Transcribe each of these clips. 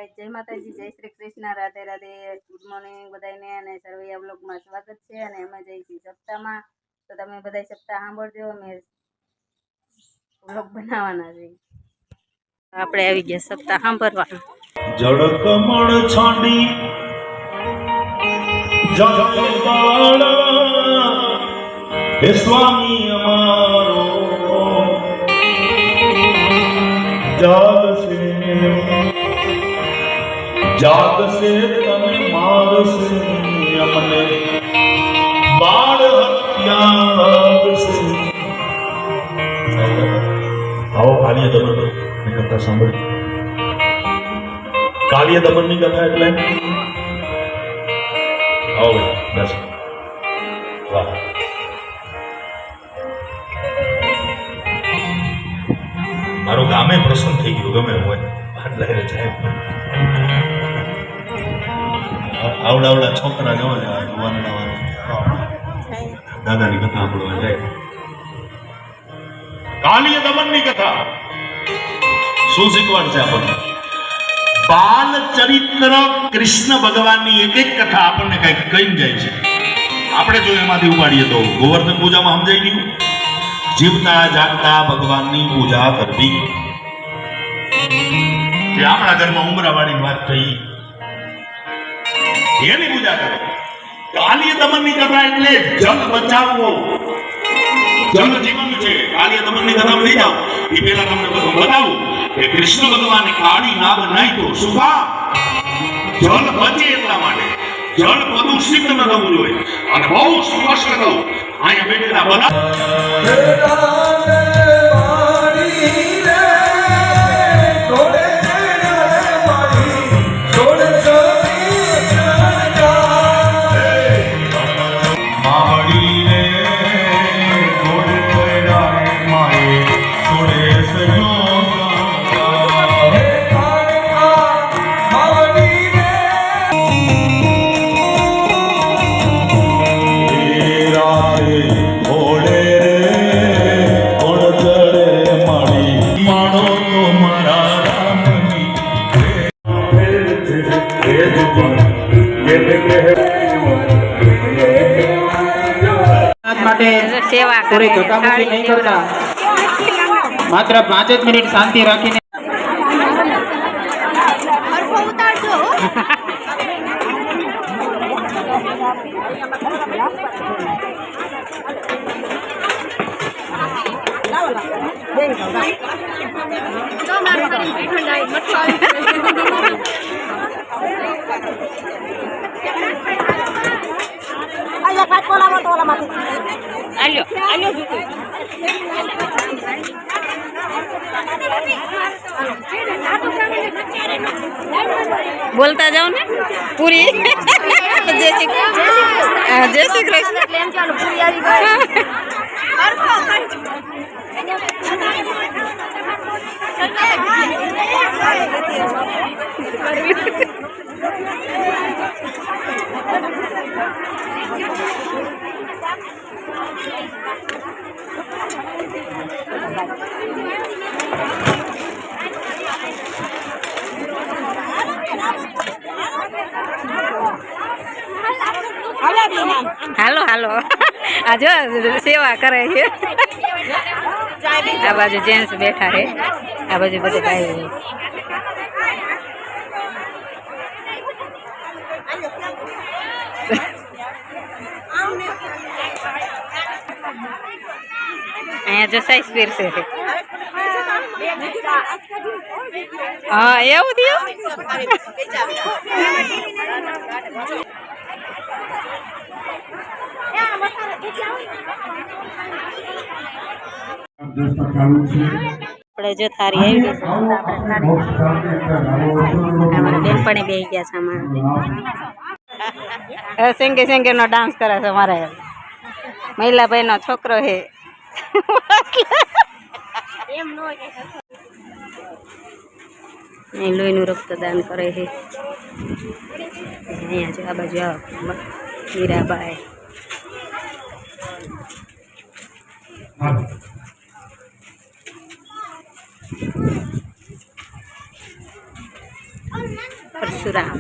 Guys जय माताजी जय श्री कृष्ण राधे राधे गुड मॉर्निंग बधाईने અને સરવૈયા બ્લોગમાં સ્વાગત છે અને અમે જઈ છીએ સપ્તાહમાં તો તમે બધાય સપ્તાહ સાંભળજો અમે બ્લોગ બનાવવાના છે આપણે આવી ગયા સપ્તાહ સાંભળવા જળ કમળ છાંડી જળ બાળ હે સ્વામી અમારો જાગશે તને મારશે અમને બાળ હત્યા આવો કાલિય દમનની કથા સાંભળી કાલિય દમનની કથા એટલે આવો બસ વાહ મારો ગામે પ્રસન્ન થઈ ગયો ગમે હોય એટલે જાય આવડા છોકરા જવા દાદાની કથા સાંભળવા જાય કાલિય દમનની કથા શું શીખવાડ છે આપણને બાલ ચરિત્ર કૃષ્ણ ભગવાનની એક એક કથા આપણને કઈક કહી જાય છે આપણે જો એમાંથી ઉપાડીએ તો ગોવર્ધન પૂજામાં સમજાઈ ગયું જીવતા જાગતા ભગવાનની પૂજા કરવી જે આપણા ઘરમાં ઉમરાવાળી વાત થઈ એની પૂજા કરો કાલિય દમનની કથા એટલે જલ બચાવવો જલ જીવન છે કાલિય દમનની કથા લઈ જાઓ એ પહેલા તમને બતાવું કે કૃષ્ણ ભગવાને કાળી નાગ નાખ્યો શું કામ જલ બચે એટલા માટે જલ પ્રદૂષિત ન થવું જોઈએ અને બહુ સ્પષ્ટ કહું અહીંયા બેઠેલા બધા સેવા પૂરી ધોકામુકી નહીં કરતા માત્ર 5 જ મિનિટ શાંતિ રાખીને बोलता जाओ ने पूरी जय श्री कृष्ण હાલો હાલો આ જો સેવા કરે છે આ બાજુ જેન્ટ્સ બેઠા છે આ બાજુ બધે ભાઈ અહીંયા જો સાઈઝ પીરસે છે હા એવું થયું આપણે જો થારી આવી ગઈ છે અમારા બેનપણી બેસી ગયા છે અમારા સિંગે સિંગે નો ડાન્સ કરે છે અમારે મહિલાભાઈ નો છોકરો છે લોહીનું રક્તદાન કરે છે અહીંયા જો આ બાજુ મીરાબાઈ પરશુરામ.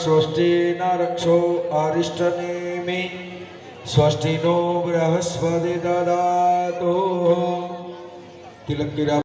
स्वस्तिनरक्षो अरिष्टनेमि स्वस्ति नो बृहस्पति ददातु तिलक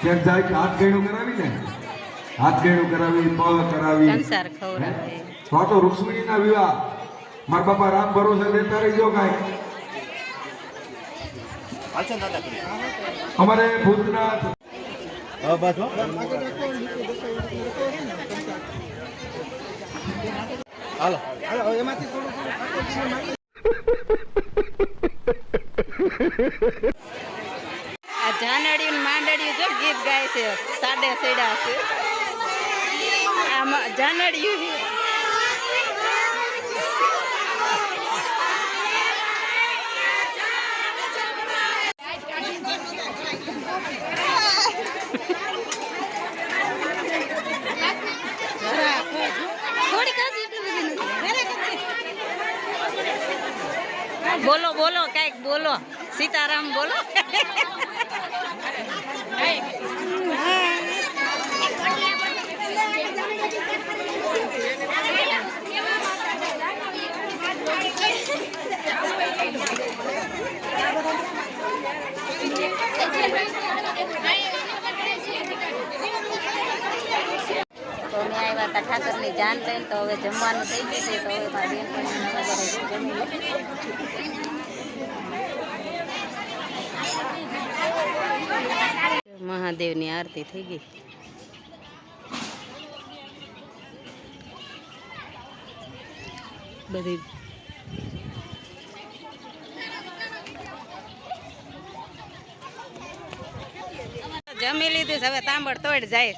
ક્યાંક જાય કે હાથ ગેણું કરાવી ને, હાથ ગેણું કરાવી, પગ કરાવી, સંસાર ખવડાવે. તો આ તો રૂક્ષ્મણીના વિવાહ મારા બાપા રામ ભરોસે દેતા રહીજો કાંઈ. અમારે ભૂતનાથ આ જાનડિયું ને માંડડિયું જો ગીત ગાય છે, સાડે સેડા છે. આમાં જાનડિયું છે. બોલો બોલો કઈક બોલો, સીતારામ બોલો. તો અમે આવ્યા હતા ઠાકરની જાન લઈને, તો હવે જમવાનું થઈ ગયું છે. તો હવે મારી બેનપણીઓને જમી લે. મહાદેવની આરતી થઈ ગઈ. બધી જમી લીધું છે, હવે તાંબડ તોડ જાય.